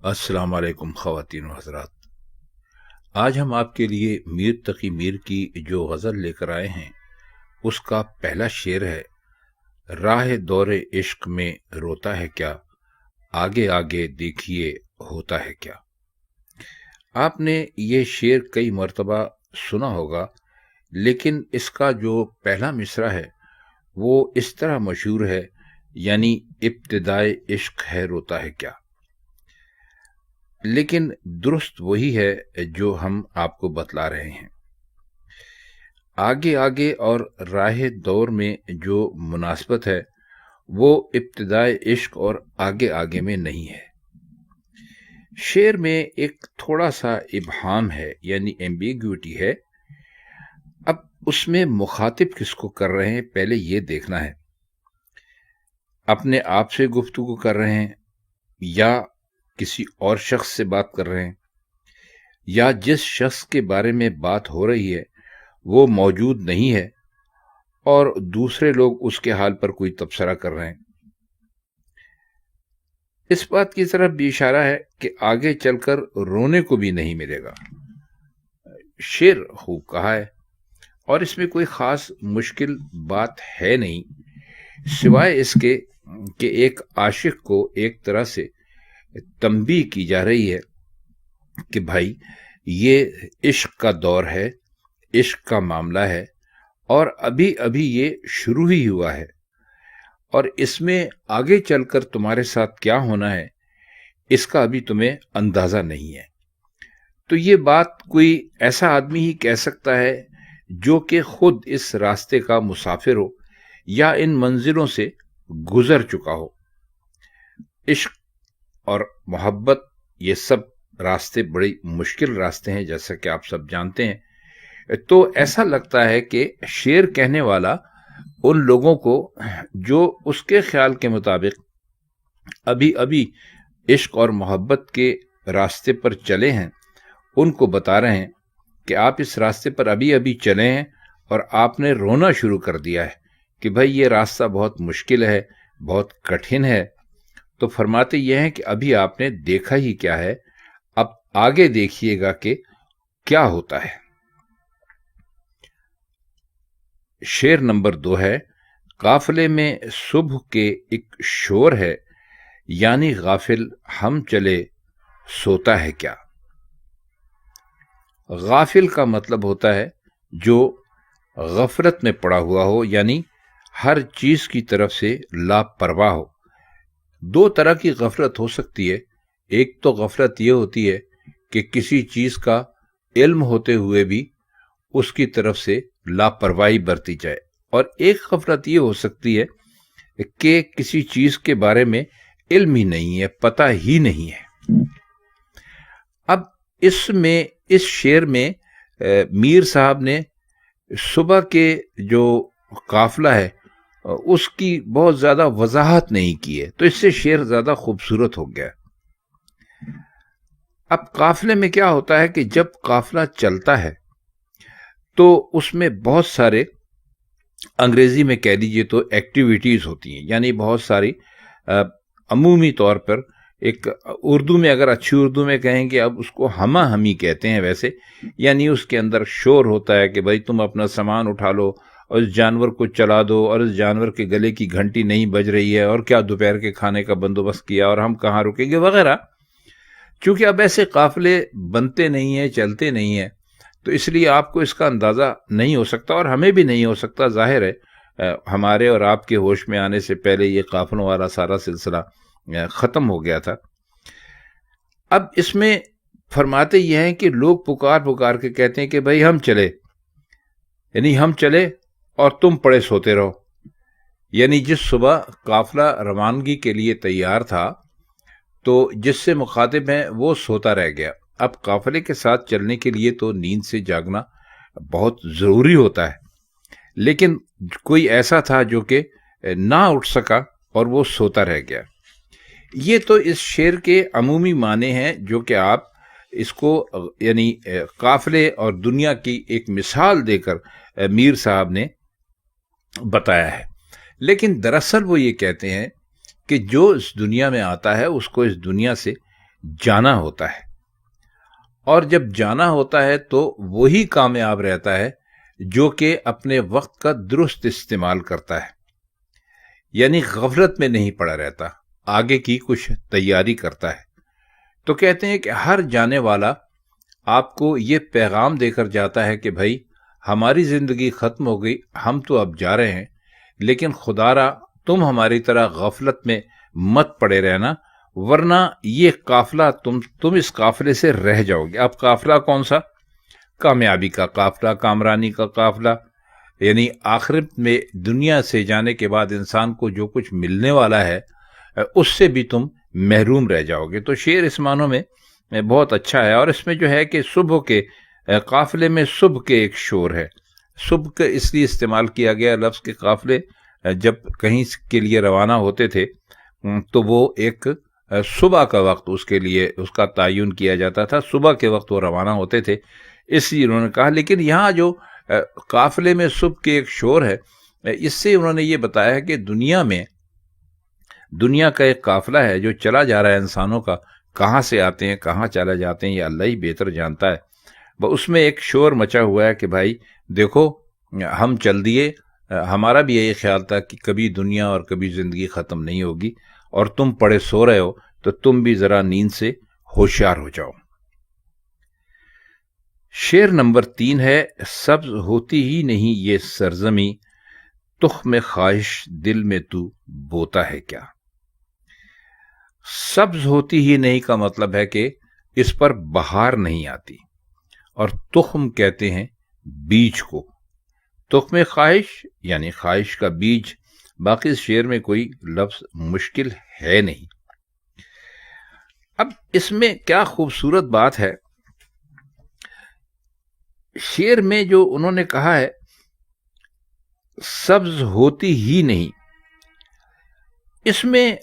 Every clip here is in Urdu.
السلام علیکم خواتین و حضرات۔ آج ہم آپ کے لیے میر تقی میر کی جو غزل لے کر آئے ہیں اس کا پہلا شعر ہے: راہ دور عشق میں روتا ہے کیا، آگے آگے دیکھیے ہوتا ہے کیا۔ آپ نے یہ شعر کئی مرتبہ سنا ہوگا، لیکن اس کا جو پہلا مصرع ہے وہ اس طرح مشہور ہے، یعنی ابتدائے عشق ہے روتا ہے کیا۔ لیکن درست وہی ہے جو ہم آپ کو بتلا رہے ہیں۔ آگے آگے اور راہ دور میں جو مناسبت ہے وہ ابتدائے عشق اور آگے آگے میں نہیں ہے۔ شعر میں ایک تھوڑا سا ابہام ہے، یعنی ایمبیگوٹی ہے۔ اب اس میں مخاطب کس کو کر رہے ہیں پہلے یہ دیکھنا ہے۔ اپنے آپ سے گفتگو کر رہے ہیں، یا کسی اور شخص سے بات کر رہے ہیں، یا جس شخص کے بارے میں بات ہو رہی ہے وہ موجود نہیں ہے اور دوسرے لوگ اس کے حال پر کوئی تبصرہ کر رہے ہیں۔ اس بات کی طرف بھی اشارہ ہے کہ آگے چل کر رونے کو بھی نہیں ملے گا۔ شعر خوب کہا ہے اور اس میں کوئی خاص مشکل بات ہے نہیں، سوائے اس کے کہ ایک عاشق کو ایک طرح سے تنبیہ کی جا رہی ہے کہ بھائی یہ عشق کا دور ہے، عشق کا معاملہ ہے، اور ابھی ابھی یہ شروع ہی ہوا ہے، اور اس میں آگے چل کر تمہارے ساتھ کیا ہونا ہے اس کا ابھی تمہیں اندازہ نہیں ہے۔ تو یہ بات کوئی ایسا آدمی ہی کہہ سکتا ہے جو کہ خود اس راستے کا مسافر ہو یا ان منزلوں سے گزر چکا ہو۔ عشق اور محبت یہ سب راستے بڑی مشکل راستے ہیں، جیسا کہ آپ سب جانتے ہیں۔ تو ایسا لگتا ہے کہ شعر کہنے والا ان لوگوں کو جو اس کے خیال کے مطابق ابھی ابھی عشق اور محبت کے راستے پر چلے ہیں، ان کو بتا رہے ہیں کہ آپ اس راستے پر ابھی ابھی چلے ہیں اور آپ نے رونا شروع کر دیا ہے کہ بھائی یہ راستہ بہت مشکل ہے، بہت کٹھن ہے۔ تو فرماتے یہ ہیں کہ ابھی آپ نے دیکھا ہی کیا ہے، اب آگے دیکھیے گا کہ کیا ہوتا ہے۔ شعر نمبر 2 ہے: قافلے میں صبح کے ایک شور ہے، یعنی غافل ہم چلے سوتا ہے کیا۔ غافل کا مطلب ہوتا ہے جو غفلت میں پڑا ہوا ہو، یعنی ہر چیز کی طرف سے لاپرواہ ہو۔ دو طرح کی غفلت ہو سکتی ہے۔ ایک تو غفلت یہ ہوتی ہے کہ کسی چیز کا علم ہوتے ہوئے بھی اس کی طرف سے لاپرواہی برتی جائے، اور ایک غفلت یہ ہو سکتی ہے کہ کسی چیز کے بارے میں علم ہی نہیں ہے، پتہ ہی نہیں ہے۔ اب اس شعر میں میر صاحب نے صبح کے جو قافلہ ہے اس کی بہت زیادہ وضاحت نہیں کی ہے، تو اس سے شعر زیادہ خوبصورت ہو گیا۔ اب قافلے میں کیا ہوتا ہے کہ جب قافلہ چلتا ہے تو اس میں بہت سارے، انگریزی میں کہہ دیجئے تو ایکٹیویٹیز ہوتی ہیں، یعنی بہت ساری عمومی طور پر، ایک اردو میں اگر اچھی اردو میں کہیں گے اب اس کو ہمہ ہمی کہتے ہیں ویسے، یعنی اس کے اندر شور ہوتا ہے کہ بھائی تم اپنا سامان اٹھا لو اور اس جانور کو چلا دو، اور اس جانور کے گلے کی گھنٹی نہیں بج رہی ہے، اور کیا دوپہر کے کھانے کا بندوبست کیا، اور ہم کہاں رکیں گے وغیرہ۔ چونکہ اب ایسے قافلے بنتے نہیں ہیں، چلتے نہیں ہیں، تو اس لیے آپ کو اس کا اندازہ نہیں ہو سکتا، اور ہمیں بھی نہیں ہو سکتا۔ ظاہر ہے ہمارے اور آپ کے ہوش میں آنے سے پہلے یہ قافلوں والا سارا سلسلہ ختم ہو گیا تھا۔ اب اس میں فرماتے یہ ہیں کہ لوگ پکار پکار کے کہتے ہیں کہ بھائی ہم چلے، یعنی ہم چلے اور تم پڑے سوتے رہو، یعنی جس صبح قافلہ روانگی کے لیے تیار تھا تو جس سے مخاطب ہیں وہ سوتا رہ گیا۔ اب قافلے کے ساتھ چلنے کے لیے تو نیند سے جاگنا بہت ضروری ہوتا ہے، لیکن کوئی ایسا تھا جو کہ نہ اٹھ سکا اور وہ سوتا رہ گیا۔ یہ تو اس شعر کے عمومی معنی ہیں جو کہ آپ اس کو یعنی قافلے اور دنیا کی ایک مثال دے کر میر صاحب نے بتایا ہے۔ لیکن دراصل وہ یہ کہتے ہیں کہ جو اس دنیا میں آتا ہے اس کو اس دنیا سے جانا ہوتا ہے، اور جب جانا ہوتا ہے تو وہی کامیاب رہتا ہے جو کہ اپنے وقت کا درست استعمال کرتا ہے، یعنی غفلت میں نہیں پڑا رہتا، آگے کی کچھ تیاری کرتا ہے۔ تو کہتے ہیں کہ ہر جانے والا آپ کو یہ پیغام دے کر جاتا ہے کہ بھائی ہماری زندگی ختم ہو گئی، ہم تو اب جا رہے ہیں، لیکن خدا را تم ہماری طرح غفلت میں مت پڑے رہنا، ورنہ یہ قافلہ تم اس قافلے سے رہ جاؤ گے۔ اب قافلہ کون سا؟ کامیابی کا قافلہ، کامرانی کا قافلہ، یعنی آخرت میں دنیا سے جانے کے بعد انسان کو جو کچھ ملنے والا ہے اس سے بھی تم محروم رہ جاؤ گے۔ تو شعر اس معنوں میں بہت اچھا ہے، اور اس میں جو ہے کہ صبح کے قافلے میں صبح کے ایک شور ہے۔ صبح کا اس لیے استعمال کیا گیا لفظ کے قافلے جب کہیں کے لیے روانہ ہوتے تھے تو وہ ایک صبح کا وقت اس کے لیے اس کا تعین کیا جاتا تھا، صبح کے وقت وہ روانہ ہوتے تھے، اس لیے انہوں نے کہا۔ لیکن یہاں جو قافلے میں صبح کے ایک شور ہے، اس سے انہوں نے یہ بتایا ہے کہ دنیا کا ایک قافلہ ہے جو چلا جا رہا ہے انسانوں کا، کہاں سے آتے ہیں کہاں چلا جاتے ہیں یہ اللہ ہی بہتر جانتا ہے۔ اس میں ایک شور مچا ہوا ہے کہ بھائی دیکھو ہم چل دیے، ہمارا بھی یہی خیال تھا کہ کبھی دنیا اور کبھی زندگی ختم نہیں ہوگی، اور تم پڑے سو رہے ہو تو تم بھی ذرا نیند سے ہوشیار ہو جاؤ۔ شعر نمبر 3 ہے، سبز ہوتی ہی نہیں یہ سرزمی، تخم خواہش دل میں تو بوتا ہے کیا۔ سبز ہوتی ہی نہیں کا مطلب ہے کہ اس پر بہار نہیں آتی، اور تخم کہتے ہیں بیج کو، تخم خواہش یعنی خواہش کا بیج۔ باقی اس شعر میں کوئی لفظ مشکل ہے نہیں۔ اب اس میں کیا خوبصورت بات ہے، شعر میں جو انہوں نے کہا ہے سبز ہوتی ہی نہیں، اس میں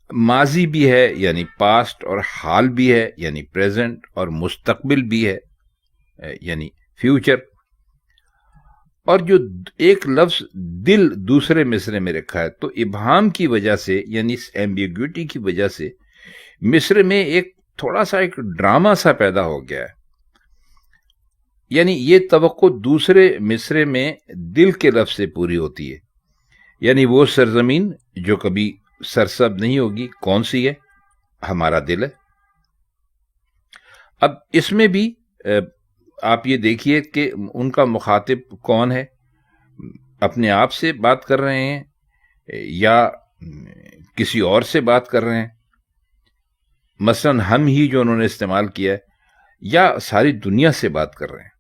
ماضی بھی ہے یعنی پاسٹ، اور حال بھی ہے یعنی پریزنٹ، اور مستقبل بھی ہے یعنی فیوچر، اور جو ایک لفظ دل دوسرے مصرے میں رکھا ہے، تو ابہام کی وجہ سے یعنی اس ایمبیگوٹی کی وجہ سے مصرے میں ایک تھوڑا سا ایک ڈرامہ سا پیدا ہو گیا ہے، یعنی یہ توقع دوسرے مصرے میں دل کے لفظ سے پوری ہوتی ہے، یعنی وہ سرزمین جو کبھی سرسب نہیں ہوگی، کون سی ہے؟ ہمارا دل ہے۔ اب اس میں بھی آپ یہ دیکھیے کہ ان کا مخاطب کون ہے، اپنے آپ سے بات کر رہے ہیں یا کسی اور سے بات کر رہے ہیں، مثلا ہم ہی جو انہوں نے استعمال کیا ہے، یا ساری دنیا سے بات کر رہے ہیں۔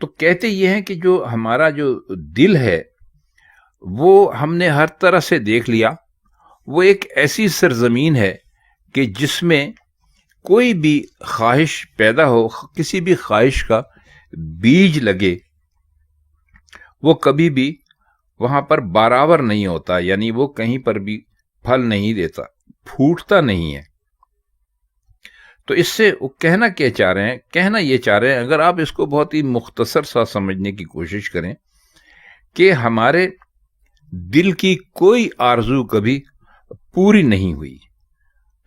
تو کہتے یہ ہیں کہ جو ہمارا جو دل ہے وہ ہم نے ہر طرح سے دیکھ لیا، وہ ایک ایسی سرزمین ہے کہ جس میں کوئی بھی خواہش پیدا ہو، کسی بھی خواہش کا بیج لگے، وہ کبھی بھی وہاں پر بارآور نہیں ہوتا، یعنی وہ کہیں پر بھی پھل نہیں دیتا، پھوٹتا نہیں ہے۔ تو اس سے وہ کہنا کیا چاہ رہے ہیں؟ کہنا یہ چاہ رہے ہیں، اگر آپ اس کو بہت ہی مختصر سا سمجھنے کی کوشش کریں، کہ ہمارے دل کی کوئی آرزو کبھی پوری نہیں ہوئی،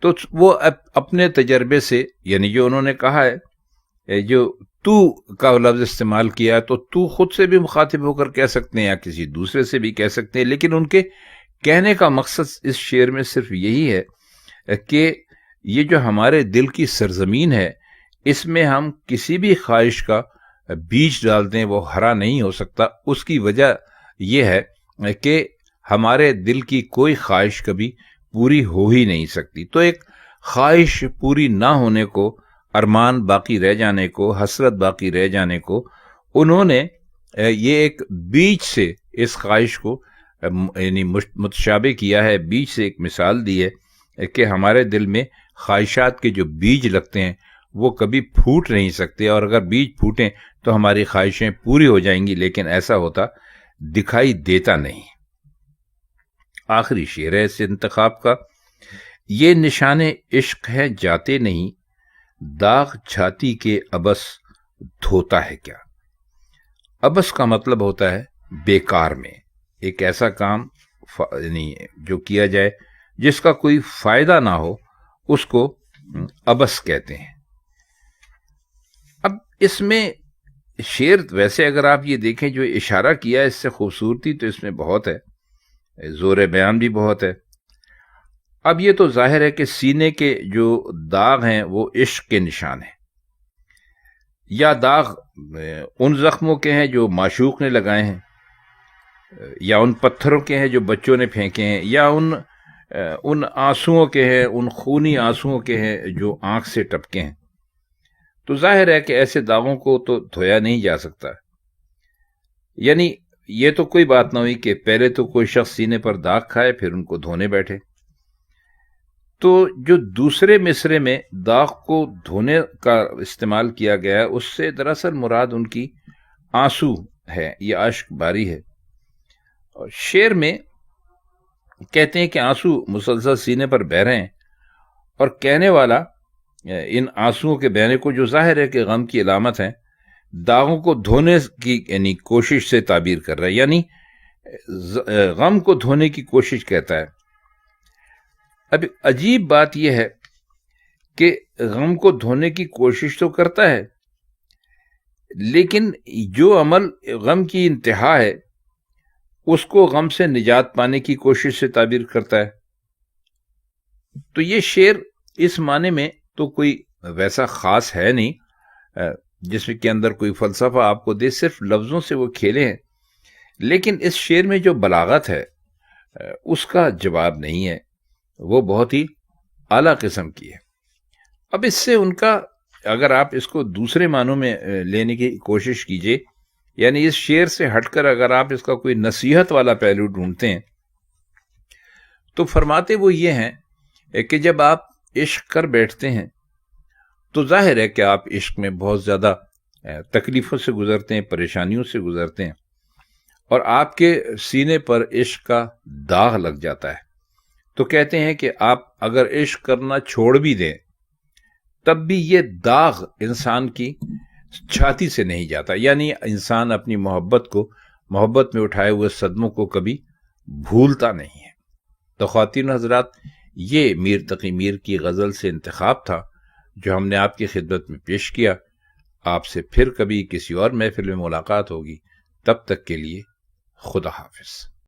تو وہ اپنے تجربے سے، یعنی جو انہوں نے کہا ہے، جو تو کا لفظ استعمال کیا ہے، تو تو خود سے بھی مخاطب ہو کر کہہ سکتے ہیں یا کسی دوسرے سے بھی کہہ سکتے ہیں، لیکن ان کے کہنے کا مقصد اس شعر میں صرف یہی ہے کہ یہ جو ہمارے دل کی سرزمین ہے، اس میں ہم کسی بھی خواہش کا بیج ڈال دیں وہ ہرا نہیں ہو سکتا۔ اس کی وجہ یہ ہے کہ ہمارے دل کی کوئی خواہش کبھی پوری ہو ہی نہیں سکتی۔ تو ایک خواہش پوری نہ ہونے کو، ارمان باقی رہ جانے کو، حسرت باقی رہ جانے کو، انہوں نے یہ ایک بیج سے اس خواہش کو یعنی متشابہ کیا ہے، بیج سے ایک مثال دی ہے کہ ہمارے دل میں خواہشات کے جو بیج لگتے ہیں وہ کبھی پھوٹ نہیں سکتے، اور اگر بیج پھوٹیں تو ہماری خواہشیں پوری ہو جائیں گی، لیکن ایسا ہوتا دکھائی دیتا نہیں۔ آخری شعر ہے اس انتخاب کا، یہ نشان عشق ہے جاتے نہیں، داغ چھاتی کے ابس دھوتا ہے کیا۔ ابس کا مطلب ہوتا ہے بیکار میں، ایک ایسا کام یعنی جو کیا جائے جس کا کوئی فائدہ نہ ہو، اس کو عبث کہتے ہیں۔ اب اس میں شعر ویسے اگر آپ یہ دیکھیں جو اشارہ کیا ہے، اس سے خوبصورتی تو اس میں بہت ہے، زور بیان بھی بہت ہے۔ اب یہ تو ظاہر ہے کہ سینے کے جو داغ ہیں وہ عشق کے نشان ہیں، یا داغ ان زخموں کے ہیں جو معشوق نے لگائے ہیں، یا ان پتھروں کے ہیں جو بچوں نے پھینکے ہیں، یا ان آنسوؤں کے ہیں، ان خونی آنسوؤں کے ہیں جو آنکھ سے ٹپکے ہیں۔ تو ظاہر ہے کہ ایسے داغوں کو تو دھویا نہیں جا سکتا۔ یعنی یہ تو کوئی بات نہ ہوئی کہ پہلے تو کوئی شخص سینے پر داغ کھائے پھر ان کو دھونے بیٹھے۔ تو جو دوسرے مصرے میں داغ کو دھونے کا استعمال کیا گیا ہے، اس سے دراصل مراد ان کی آنسو ہے یا اشک باری ہے۔ اور شعر میں کہتے ہیں کہ آنسو مسلسل سینے پر بہہ رہے ہیں، اور کہنے والا ان آنسوؤں کے بہنے کو، جو ظاہر ہے کہ غم کی علامت ہیں، داغوں کو دھونے کی یعنی کوشش سے تعبیر کر رہا ہے، یعنی غم کو دھونے کی کوشش کہتا ہے۔ اب عجیب بات یہ ہے کہ غم کو دھونے کی کوشش تو کرتا ہے، لیکن جو عمل غم کی انتہا ہے اس کو غم سے نجات پانے کی کوشش سے تعبیر کرتا ہے۔ تو یہ شعر اس معنی میں تو کوئی ویسا خاص ہے نہیں جس میں کے اندر کوئی فلسفہ آپ کو دے، صرف لفظوں سے وہ کھیلے ہیں، لیکن اس شعر میں جو بلاغت ہے اس کا جواب نہیں ہے، وہ بہت ہی اعلیٰ قسم کی ہے۔ اب اس سے ان کا، اگر آپ اس کو دوسرے معنوں میں لینے کی کوشش کیجئے، یعنی اس شعر سے ہٹ کر اگر آپ اس کا کوئی نصیحت والا پہلو ڈھونڈتے ہیں، تو فرماتے وہ یہ ہیں کہ جب آپ عشق کر بیٹھتے ہیں تو ظاہر ہے کہ آپ عشق میں بہت زیادہ تکلیفوں سے گزرتے ہیں، پریشانیوں سے گزرتے ہیں، اور آپ کے سینے پر عشق کا داغ لگ جاتا ہے۔ تو کہتے ہیں کہ آپ اگر عشق کرنا چھوڑ بھی دیں تب بھی یہ داغ انسان کی چھاتی سے نہیں جاتا، یعنی انسان اپنی محبت میں اٹھائے ہوئے صدموں کو کبھی بھولتا نہیں ہے۔ تو خواتین حضرات، یہ میر تقی میر کی غزل سے انتخاب تھا جو ہم نے آپ کی خدمت میں پیش کیا۔ آپ سے پھر کبھی کسی اور محفل میں ملاقات ہوگی، تب تک کے لیے خدا حافظ۔